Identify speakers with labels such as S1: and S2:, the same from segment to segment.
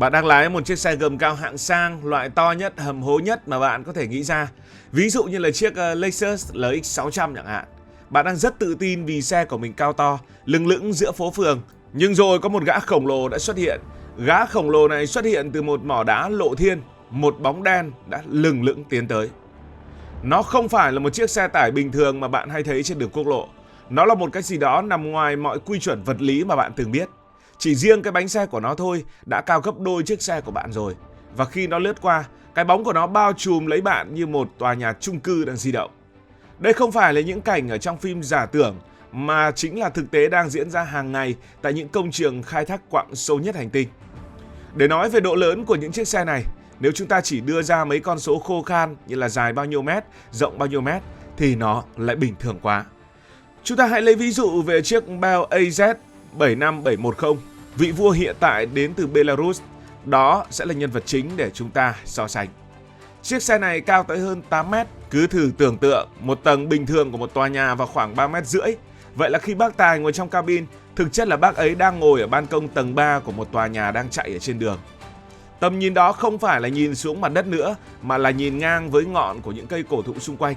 S1: Bạn đang lái một chiếc xe gầm cao hạng sang, loại to nhất, hầm hố nhất mà bạn có thể nghĩ ra. Ví dụ như là chiếc Lexus LX 600 chẳng hạn. Bạn đang rất tự tin vì xe của mình cao to, lừng lững giữa phố phường. Nhưng rồi có một gã khổng lồ đã xuất hiện. Gã khổng lồ này xuất hiện từ một mỏ đá lộ thiên, một bóng đen đã lừng lững tiến tới. Nó không phải là một chiếc xe tải bình thường mà bạn hay thấy trên đường quốc lộ. Nó là một cái gì đó nằm ngoài mọi quy chuẩn vật lý mà bạn từng biết. Chỉ riêng cái bánh xe của nó thôi đã cao gấp đôi chiếc xe của bạn rồi. Và khi nó lướt qua, cái bóng của nó bao trùm lấy bạn như một tòa nhà chung cư đang di động. Đây không phải là những cảnh ở trong phim giả tưởng, mà chính là thực tế đang diễn ra hàng ngày tại những công trường khai thác quặng sâu nhất hành tinh. Để nói về độ lớn của những chiếc xe này, nếu chúng ta chỉ đưa ra mấy con số khô khan như là dài bao nhiêu mét, rộng bao nhiêu mét, thì nó lại bình thường quá. Chúng ta hãy lấy ví dụ về chiếc Bell AZ 75710, vị vua hiện tại đến từ Belarus. Đó sẽ là nhân vật chính để chúng ta so sánh. Chiếc xe này cao tới hơn 8 mét. Cứ thử tưởng tượng một tầng bình thường của một tòa nhà vào khoảng 3,5 mét. Vậy là khi bác Tài ngồi trong cabin, thực chất là bác ấy đang ngồi ở ban công tầng 3 của một tòa nhà đang chạy ở trên đường. Tầm nhìn đó không phải là nhìn xuống mặt đất nữa, mà là nhìn ngang với ngọn của những cây cổ thụ xung quanh.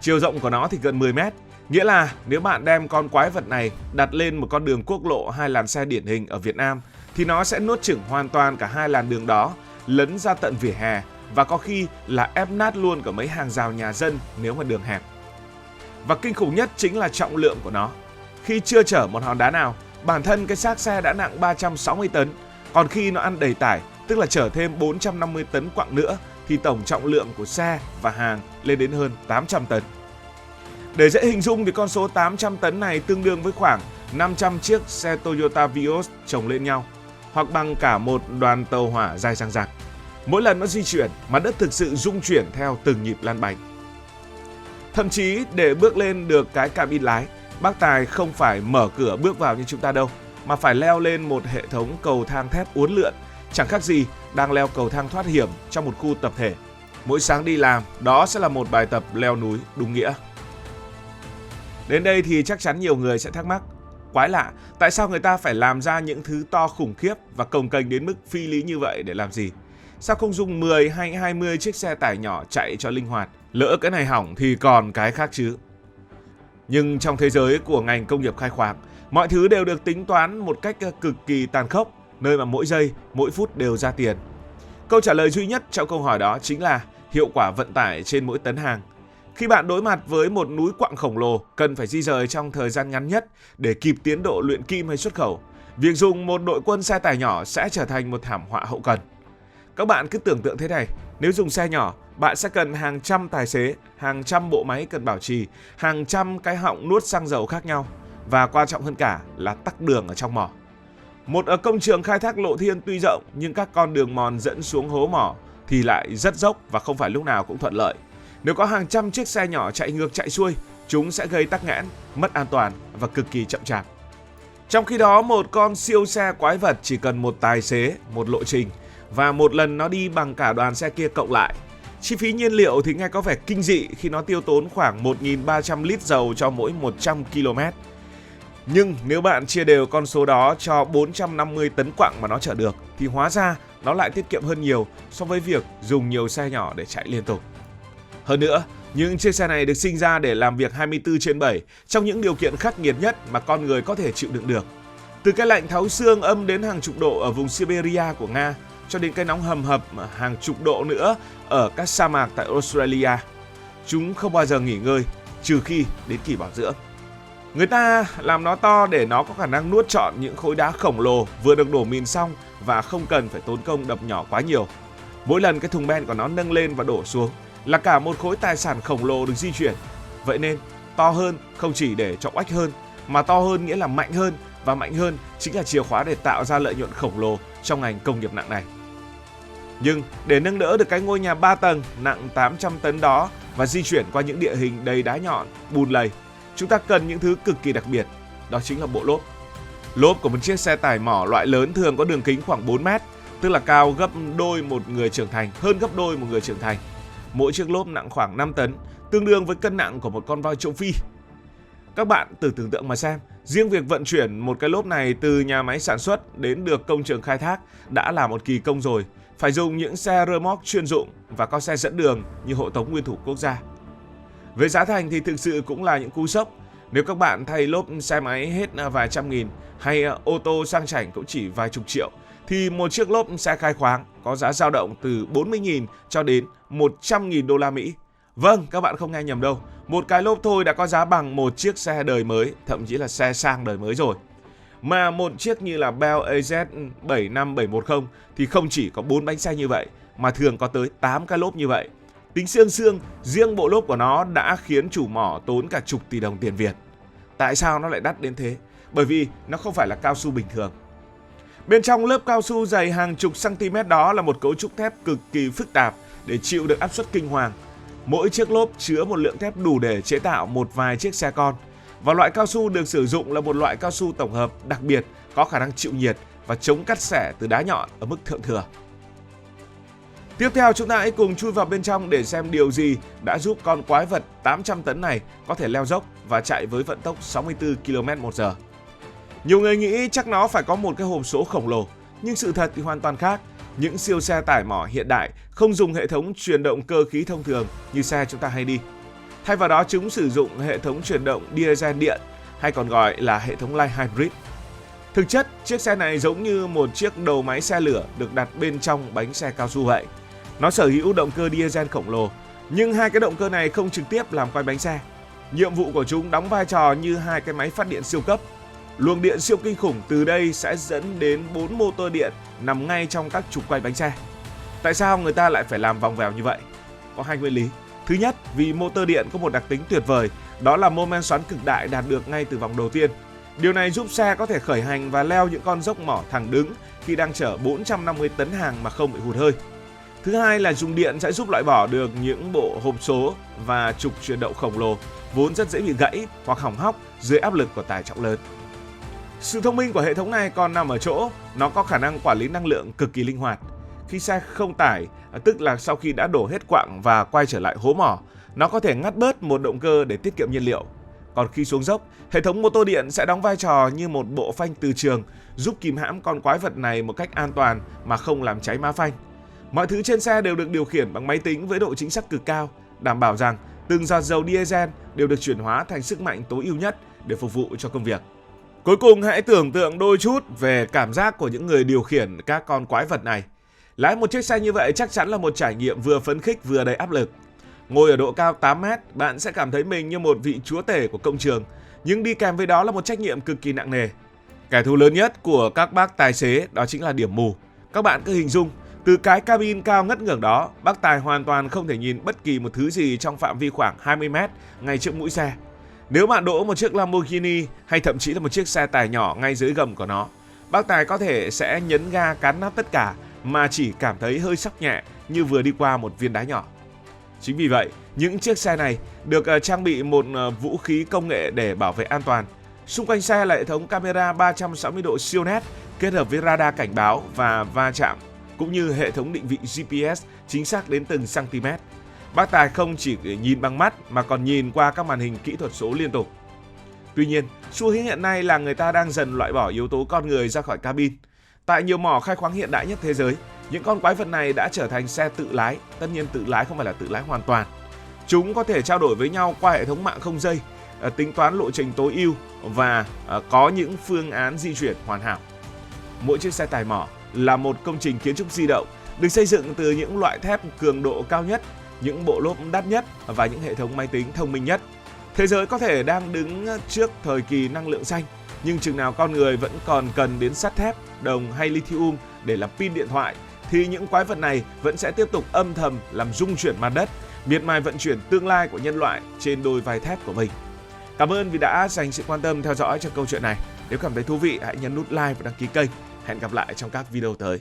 S1: Chiều rộng của nó thì gần 10 mét. Nghĩa là nếu bạn đem con quái vật này đặt lên một con đường quốc lộ 2 làn xe điển hình ở Việt Nam, thì nó sẽ nuốt chửng hoàn toàn cả 2 làn đường đó, lấn ra tận vỉa hè và có khi là ép nát luôn cả mấy hàng rào nhà dân nếu mà đường hẹp. Và kinh khủng nhất chính là trọng lượng của nó. Khi chưa chở một hòn đá nào, bản thân cái xác xe đã nặng 360 tấn, còn khi nó ăn đầy tải, tức là chở thêm 450 tấn quặng nữa, thì tổng trọng lượng của xe và hàng lên đến hơn 800 tấn. Để dễ hình dung thì con số 800 tấn này tương đương với khoảng 500 chiếc xe Toyota Vios chồng lên nhau, hoặc bằng cả một đoàn tàu hỏa dài dằng dặc. Mỗi lần nó di chuyển, mặt đất thực sự rung chuyển theo từng nhịp lăn bánh. Thậm chí để bước lên được cái cabin lái, bác Tài không phải mở cửa bước vào như chúng ta đâu, mà phải leo lên một hệ thống cầu thang thép uốn lượn, chẳng khác gì đang leo cầu thang thoát hiểm trong một khu tập thể. Mỗi sáng đi làm, đó sẽ là một bài tập leo núi đúng nghĩa. Đến đây thì chắc chắn nhiều người sẽ thắc mắc, quái lạ, tại sao người ta phải làm ra những thứ to khủng khiếp và cồng kềnh đến mức phi lý như vậy để làm gì? Sao không dùng 10 hay 20 chiếc xe tải nhỏ chạy cho linh hoạt? Lỡ cái này hỏng thì còn cái khác chứ. Nhưng trong thế giới của ngành công nghiệp khai khoáng, mọi thứ đều được tính toán một cách cực kỳ tàn khốc, nơi mà mỗi giây, mỗi phút đều ra tiền. Câu trả lời duy nhất cho câu hỏi đó chính là hiệu quả vận tải trên mỗi tấn hàng. Khi bạn đối mặt với một núi quặng khổng lồ cần phải di rời trong thời gian ngắn nhất để kịp tiến độ luyện kim hay xuất khẩu, việc dùng một đội quân xe tải nhỏ sẽ trở thành một thảm họa hậu cần. Các bạn cứ tưởng tượng thế này, nếu dùng xe nhỏ, bạn sẽ cần hàng trăm tài xế, hàng trăm bộ máy cần bảo trì, hàng trăm cái họng nuốt xăng dầu khác nhau, và quan trọng hơn cả là tắc đường ở trong mỏ. Một ở công trường khai thác lộ thiên tuy rộng nhưng các con đường mòn dẫn xuống hố mỏ thì lại rất dốc và không phải lúc nào cũng thuận lợi. Nếu có hàng trăm chiếc xe nhỏ chạy ngược chạy xuôi, chúng sẽ gây tắc nghẽn, mất an toàn và cực kỳ chậm chạp. Trong khi đó, một con siêu xe quái vật chỉ cần một tài xế, một lộ trình, và một lần nó đi bằng cả đoàn xe kia cộng lại. Chi phí nhiên liệu thì nghe có vẻ kinh dị khi nó tiêu tốn khoảng 1.300 lít dầu cho mỗi 100 km. Nhưng nếu bạn chia đều con số đó cho 450 tấn quặng mà nó chở được, thì hóa ra nó lại tiết kiệm hơn nhiều so với việc dùng nhiều xe nhỏ để chạy liên tục. Hơn nữa, những chiếc xe này được sinh ra để làm việc 24/7 trong những điều kiện khắc nghiệt nhất mà con người có thể chịu đựng được. Từ cái lạnh thấu xương âm đến hàng chục độ ở vùng Siberia của Nga, cho đến cái nóng hầm hập hàng chục độ nữa ở các sa mạc tại Australia. Chúng không bao giờ nghỉ ngơi, trừ khi đến kỳ bảo dưỡng. Người ta làm nó to để nó có khả năng nuốt trọn những khối đá khổng lồ vừa được đổ mìn xong và không cần phải tốn công đập nhỏ quá nhiều. Mỗi lần cái thùng ben của nó nâng lên và đổ xuống là cả một khối tài sản khổng lồ được di chuyển. Vậy nên, to hơn không chỉ để cho oách hơn, mà to hơn nghĩa là mạnh hơn, và mạnh hơn chính là chìa khóa để tạo ra lợi nhuận khổng lồ trong ngành công nghiệp nặng này. Nhưng để nâng đỡ được cái ngôi nhà 3 tầng nặng 800 tấn đó và di chuyển qua những địa hình đầy đá nhọn, bùn lầy, chúng ta cần những thứ cực kỳ đặc biệt, đó chính là bộ lốp. Lốp của một chiếc xe tải mỏ loại lớn thường có đường kính khoảng 4 mét, tức là cao gấp đôi một người trưởng thành, hơn gấp đôi một người trưởng thành. Mỗi chiếc lốp nặng khoảng 5 tấn, tương đương với cân nặng của một con voi châu Phi. Các bạn thử tưởng tượng mà xem, Riêng việc vận chuyển một cái lốp này từ nhà máy sản xuất đến được công trường khai thác đã là một kỳ công rồi. Phải dùng những xe rơ moóc chuyên dụng và có xe dẫn đường như hộ tống nguyên thủ quốc gia. Về giá thành thì thực sự cũng là những cú sốc. Nếu các bạn thay lốp xe máy hết vài trăm nghìn hay ô tô sang chảnh cũng chỉ vài chục triệu, thì một chiếc lốp xe khai khoáng có giá dao động từ 40.000 cho đến 100.000 đô la Mỹ. Vâng, các bạn không nghe nhầm đâu. Một cái lốp thôi đã có giá bằng một chiếc xe đời mới, thậm chí là xe sang đời mới rồi. Mà một chiếc như là Bell AZ 75710 thì không chỉ có 4 bánh xe như vậy, mà thường có tới 8 cái lốp như vậy. Tính xương, riêng bộ lốp của nó đã khiến chủ mỏ tốn cả chục tỷ đồng tiền Việt. Tại sao nó lại đắt đến thế? Bởi vì nó không phải là cao su bình thường. Bên trong lớp cao su dày hàng chục cm đó là một cấu trúc thép cực kỳ phức tạp để chịu được áp suất kinh hoàng. Mỗi chiếc lốp chứa một lượng thép đủ để chế tạo một vài chiếc xe con. Và loại cao su được sử dụng là một loại cao su tổng hợp đặc biệt, có khả năng chịu nhiệt và chống cắt xẻ từ đá nhọn ở mức thượng thừa. Tiếp theo chúng ta hãy cùng chui vào bên trong để xem điều gì đã giúp con quái vật 800 tấn này có thể leo dốc và chạy với vận tốc 64 km/h. Nhiều người nghĩ chắc nó phải có một cái hộp số khổng lồ, nhưng sự thật thì hoàn toàn khác. Những siêu xe tải mỏ hiện đại không dùng hệ thống truyền động cơ khí thông thường như xe chúng ta hay đi. Thay vào đó chúng sử dụng hệ thống truyền động diesel điện, hay còn gọi là hệ thống light hybrid. Thực chất, chiếc xe này giống như một chiếc đầu máy xe lửa được đặt bên trong bánh xe cao su vậy. Nó sở hữu động cơ diesel khổng lồ, nhưng hai cái động cơ này không trực tiếp làm quay bánh xe. Nhiệm vụ của chúng đóng vai trò như hai cái máy phát điện siêu cấp. Luồng điện siêu kinh khủng từ đây sẽ dẫn đến 4 motor điện nằm ngay trong các trục quay bánh xe. Tại sao người ta lại phải làm vòng vèo như vậy? Có hai nguyên lý. Thứ nhất, vì motor điện có một đặc tính tuyệt vời, đó là mô men xoắn cực đại đạt được ngay từ vòng đầu tiên. Điều này giúp xe có thể khởi hành và leo những con dốc mỏ thẳng đứng khi đang chở 450 tấn hàng mà không bị hụt hơi. Thứ hai là dùng điện sẽ giúp loại bỏ được những bộ hộp số và trục chuyển động khổng lồ vốn rất dễ bị gãy hoặc hỏng hóc dưới áp lực của tải trọng lớn. Sự thông minh của hệ thống này còn nằm ở chỗ nó có khả năng quản lý năng lượng cực kỳ linh hoạt. Khi xe không tải, tức là sau khi đã đổ hết quặng và quay trở lại hố mỏ, nó có thể ngắt bớt một động cơ để tiết kiệm nhiên liệu. Còn khi xuống dốc, hệ thống mô tô điện sẽ đóng vai trò như một bộ phanh từ trường, giúp kìm hãm con quái vật này một cách an toàn mà không làm cháy má phanh. Mọi thứ trên xe đều được điều khiển bằng máy tính với độ chính xác cực cao, đảm bảo rằng từng giọt dầu diesel đều được chuyển hóa thành sức mạnh tối ưu nhất để phục vụ cho công việc. Cuối cùng hãy tưởng tượng đôi chút về cảm giác của những người điều khiển các con quái vật này. Lái một chiếc xe như vậy chắc chắn là một trải nghiệm vừa phấn khích vừa đầy áp lực. Ngồi ở độ cao 8 mét, bạn sẽ cảm thấy mình như một vị chúa tể của công trường, nhưng đi kèm với đó là một trách nhiệm cực kỳ nặng nề. Kẻ thù lớn nhất của các bác tài xế đó chính là điểm mù. Các bạn cứ hình dung, từ cái cabin cao ngất ngưởng đó, bác tài hoàn toàn không thể nhìn bất kỳ một thứ gì trong phạm vi khoảng 20 mét ngay trước mũi xe. Nếu bạn đỗ một chiếc Lamborghini hay thậm chí là một chiếc xe tải nhỏ ngay dưới gầm của nó, bác tài có thể sẽ nhấn ga cán nắp tất cả mà chỉ cảm thấy hơi sóc nhẹ như vừa đi qua một viên đá nhỏ. Chính vì vậy, những chiếc xe này được trang bị một vũ khí công nghệ để bảo vệ an toàn. Xung quanh xe là hệ thống camera 360 độ siêu nét kết hợp với radar cảnh báo và va chạm, cũng như hệ thống định vị GPS chính xác đến từng cm. Bác tài không chỉ nhìn bằng mắt mà còn nhìn qua các màn hình kỹ thuật số liên tục. Tuy nhiên, xu hướng hiện nay là người ta đang dần loại bỏ yếu tố con người ra khỏi cabin. Tại nhiều mỏ khai khoáng hiện đại nhất thế giới, những con quái vật này đã trở thành xe tự lái. Tất nhiên tự lái không phải là tự lái hoàn toàn. Chúng có thể trao đổi với nhau qua hệ thống mạng không dây, tính toán lộ trình tối ưu và có những phương án di chuyển hoàn hảo. Mỗi chiếc xe tải mỏ là một công trình kiến trúc di động, được xây dựng từ những loại thép cường độ cao nhất, những bộ lốp đắt nhất và những hệ thống máy tính thông minh nhất. Thế giới có thể đang đứng trước thời kỳ năng lượng xanh, nhưng chừng nào con người vẫn còn cần đến sắt thép, đồng hay lithium để làm pin điện thoại, thì những quái vật này vẫn sẽ tiếp tục âm thầm làm rung chuyển mặt đất, miệt mài vận chuyển tương lai của nhân loại trên đôi vai thép của mình. Cảm ơn vì đã dành sự quan tâm theo dõi cho câu chuyện này. Nếu cảm thấy thú vị, hãy nhấn nút like và đăng ký kênh. Hẹn gặp lại trong các video tới.